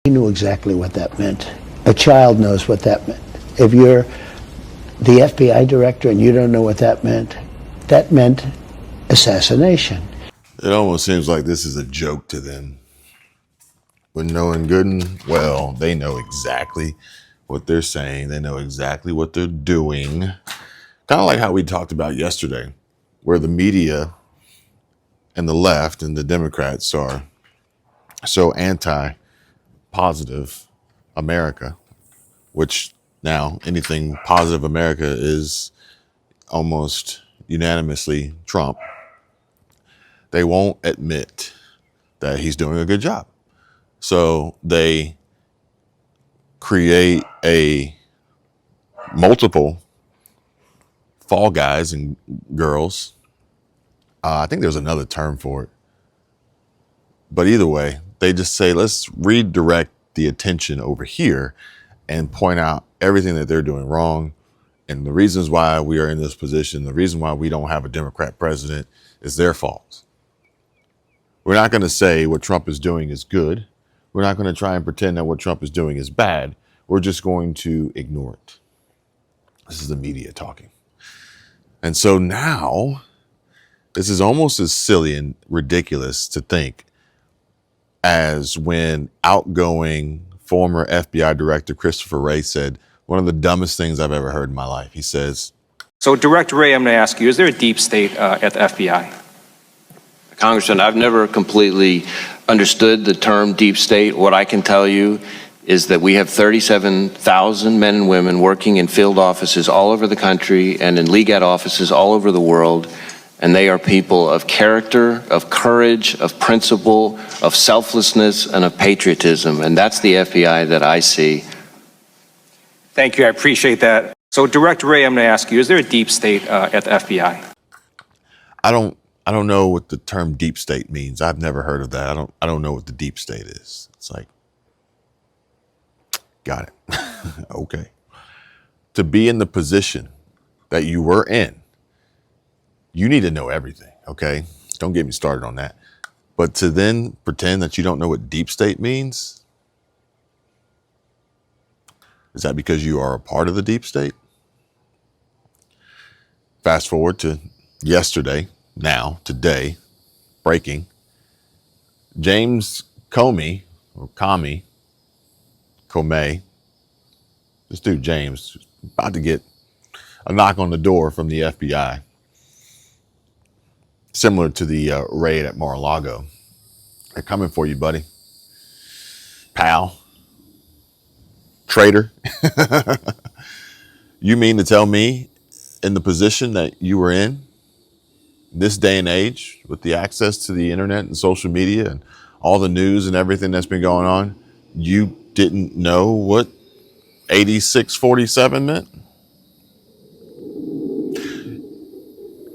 He knew exactly what that meant. A child knows what that meant. If you're the FBI director and you don't know what that meant assassination. It almost seems like this is a joke to them. But knowing good and well, they know exactly what they're saying. They know exactly what they're doing. Kind of like how we talked about yesterday, where the media and the left and the Democrats are so anti-positive America, which now anything positive America is almost unanimously Trump. They won't admit that he's doing a good job. So they create multiple fall guys and girls. I think there's another term for it. But either way, they just say, let's redirect the attention over here and point out everything that they're doing wrong. And the reasons why we are in this position, the reason why we don't have a Democrat president is their fault. We're not going to say what Trump is doing is good. We're not going to try and pretend that what Trump is doing is bad. We're just going to ignore it. This is the media talking. And so now this is almost as silly and ridiculous to think as when outgoing former FBI Director Christopher Wray said one of the dumbest things I've ever heard in my life. He says, so Director Wray, I'm going to ask you, is there a deep state at the FBI? Congressman, I've never completely understood the term deep state. What I can tell you is that we have 37,000 men and women working in field offices all over the country and in league offices all over the world. And they are people of character, of courage, of principle, of selflessness, and of patriotism. And that's the FBI that I see. Thank you. I appreciate that. So Director Wray, I'm going to ask you, is there a deep state at the FBI? I don't know what the term deep state means. I've never heard of that. I don't know what the deep state is. It's like, got it. Okay. To be in the position that you were in, you need to know everything, okay? Don't get me started on that. But to then pretend that you don't know what deep state means, is that because you are a part of the deep state? Fast forward to yesterday, now, today, breaking. James Comey, or Comey, this dude James, about to get a knock on the door from the FBI. Similar to the raid at Mar-a-Lago. They're coming for you, buddy. Pal. Traitor. You mean to tell me in the position that you were in, this day and age, with the access to the internet and social media and all the news and everything that's been going on, you didn't know what 8647 meant?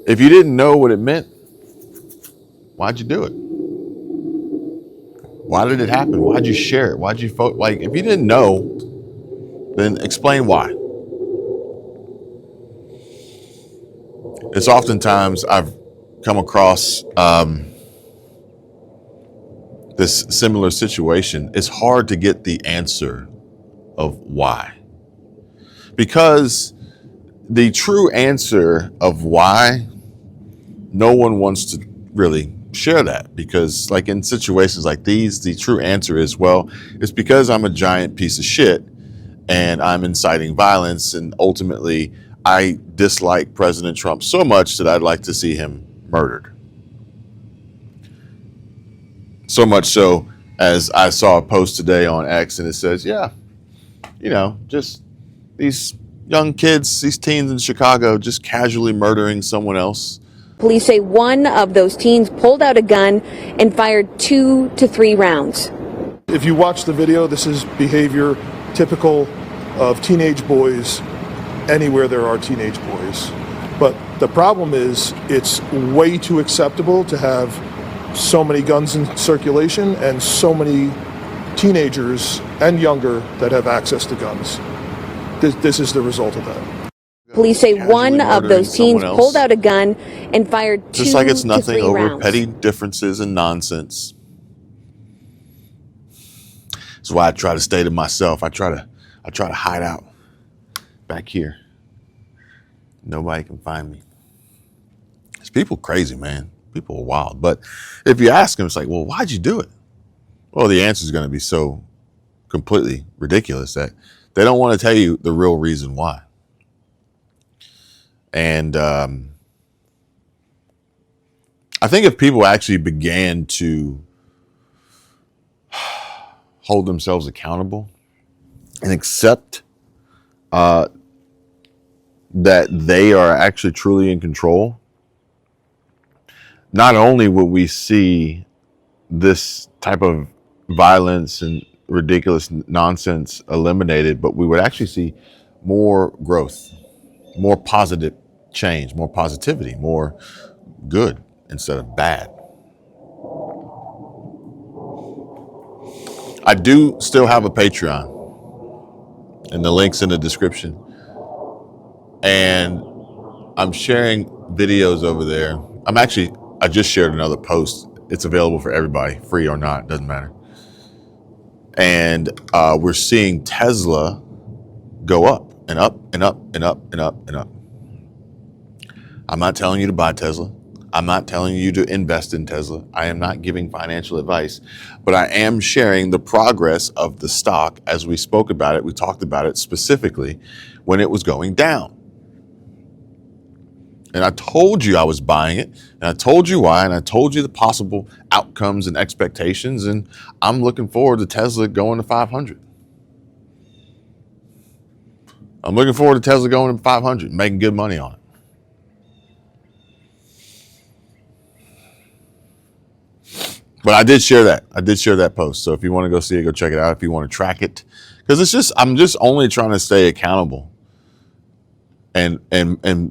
If you didn't know what it meant, why'd you do it? Why did it happen? Why'd you share it? Why'd you vote? Like, if you didn't know, then explain why. It's oftentimes I've come across this similar situation. It's hard to get the answer of why. Because the true answer of why, no one wants to really share that, because like in situations like these, the true answer is, well, it's because I'm a giant piece of shit and I'm inciting violence, and ultimately I dislike President Trump so much that I'd like to see him murdered. So much so as I saw a post today on X and it says, yeah, just these young kids, these teens in Chicago just casually murdering someone else. Police say one of those teens pulled out a gun and fired 2 to 3 rounds. If you watch the video, this is behavior typical of teenage boys anywhere there are teenage boys. But the problem is it's way too acceptable to have so many guns in circulation and so many teenagers and younger that have access to guns. This is the result of that. Police say one of those teens pulled out a gun and fired 2 just like it's nothing to 3 over rounds. petty differences and nonsense. That's why I try to stay to myself. I try to hide out back here. Nobody can find me. It's people crazy, man. People are wild. But if you ask them, it's like, well, why'd you do it? Well, the answer is going to be so completely ridiculous that they don't want to tell you the real reason why. And I think if people actually began to hold themselves accountable and accept that they are actually truly in control, not only will we see this type of violence and ridiculous nonsense eliminated, but we would actually see more growth, more positive change, more positivity, more good instead of bad. I do still have a Patreon, and the link's in the description. And I'm sharing videos over there. I just shared another post. It's available for everybody, free or not, doesn't matter. And we're seeing Tesla go up and up and up and up and up and up. I'm not telling you to buy Tesla. I'm not telling you to invest in Tesla. I am not giving financial advice, but I am sharing the progress of the stock as we spoke about it. We talked about it specifically when it was going down. And I told you I was buying it, and I told you why, and I told you the possible outcomes and expectations, and I'm looking forward to Tesla going to 500. I'm looking forward to Tesla going to 500, making good money on it. But I did share that. I did share that post. So if you want to go see it, go check it out. If you want to track it, because I'm just only trying to stay accountable and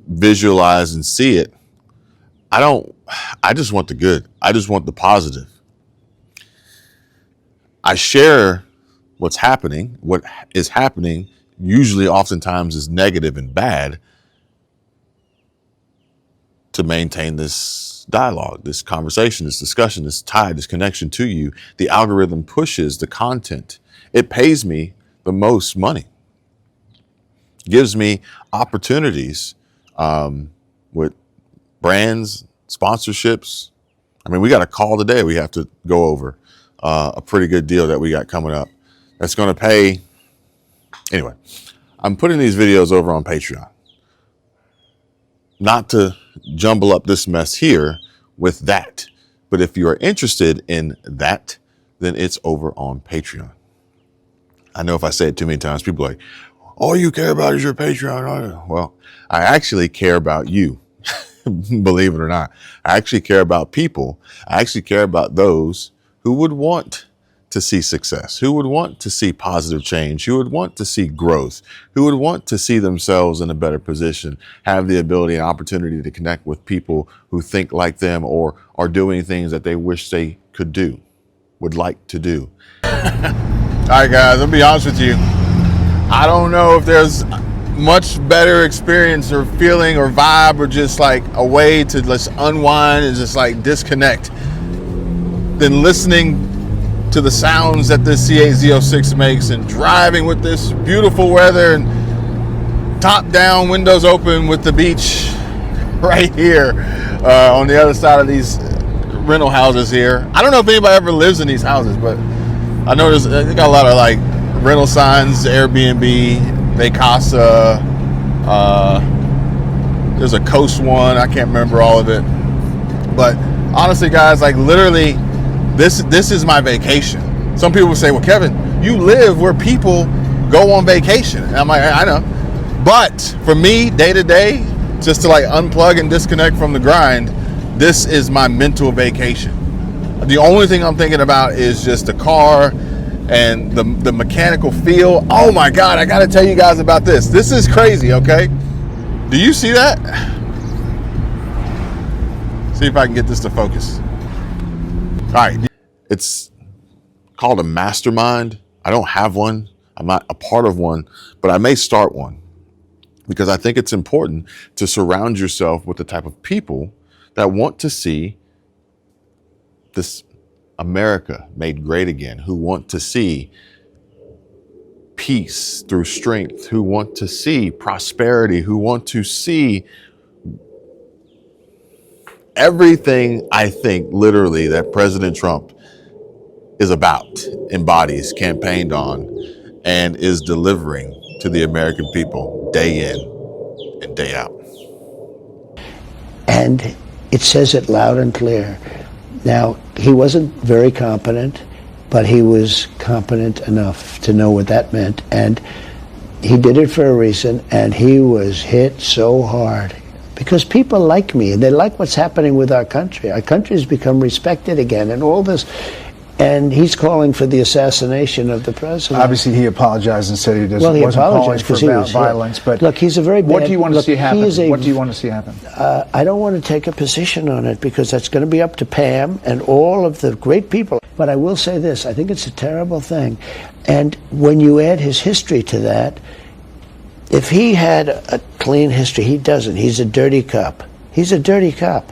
visualize and see it. I just want the good. I just want the positive. I share what's happening. What is happening usually oftentimes is negative and bad, to maintain this dialogue, this conversation, this discussion, this tie, this connection to you. The algorithm pushes the content. It pays me the most money. Gives me opportunities with brands, sponsorships. I mean, we got a call today we have to go over, a pretty good deal that we got coming up that's going to pay. Anyway, I'm putting these videos over on Patreon. Not to jumble up this mess here with that, but if you are interested in that, then it's over on Patreon. I know if I say it too many times, people are like, all you care about is your Patreon. Well, I actually care about you, believe it or not. I actually care about people. I actually care about those who would want to see success, who would want to see positive change, who would want to see growth, who would want to see themselves in a better position, have the ability and opportunity to connect with people who think like them or are doing things that they wish they could do, would like to do. All right, guys, I'll be honest with you. I don't know if there's much better experience or feeling or vibe or just like a way to let's unwind and just like disconnect than listening to the sounds that this C8Z06 makes and driving with this beautiful weather and top down, windows open with the beach right here on the other side of these rental houses here. I don't know if anybody ever lives in these houses, but I know they got a lot of like rental signs, Airbnb, Vacasa, there's a Coast one, I can't remember all of it. But honestly, guys, like literally, this is my vacation. Some people say, well, Kevin, you live where people go on vacation. And I'm like, I know. But for me, day to day, just to like unplug and disconnect from the grind, this is my mental vacation. The only thing I'm thinking about is just the car and the mechanical feel. Oh my God, I gotta tell you guys about this. This is crazy, okay? Do you see that? See if I can get this to focus. All right. It's called a mastermind. I don't have one. I'm not a part of one, but I may start one because I think it's important to surround yourself with the type of people that want to see this America made great again, who want to see peace through strength, who want to see prosperity, who want to see everything I think literally that President Trump is about, embodies, campaigned on, and is delivering to the American people day in and day out. And it says it loud and clear. Now, he wasn't very competent, but he was competent enough to know what that meant. And he did it for a reason, and he was hit so hard. Because people like me, and they like what's happening with our country. Our country's become respected again, and all this. And he's calling for the assassination of the president. Obviously, he apologized and said he doesn't. Well, he wasn't calling apologized for because he was violence. But look, he's a very bad. What do you want to see happen? What do you want to see happen? I don't want to take a position on it because that's going to be up to Pam and all of the great people. But I will say this: I think it's a terrible thing, and when you add his history to that. If he had a clean history, he doesn't. He's a dirty cop. He's a dirty cop.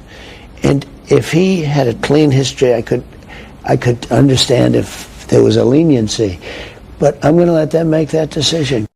And if he had a clean history, I could understand if there was a leniency. But I'm going to let them make that decision.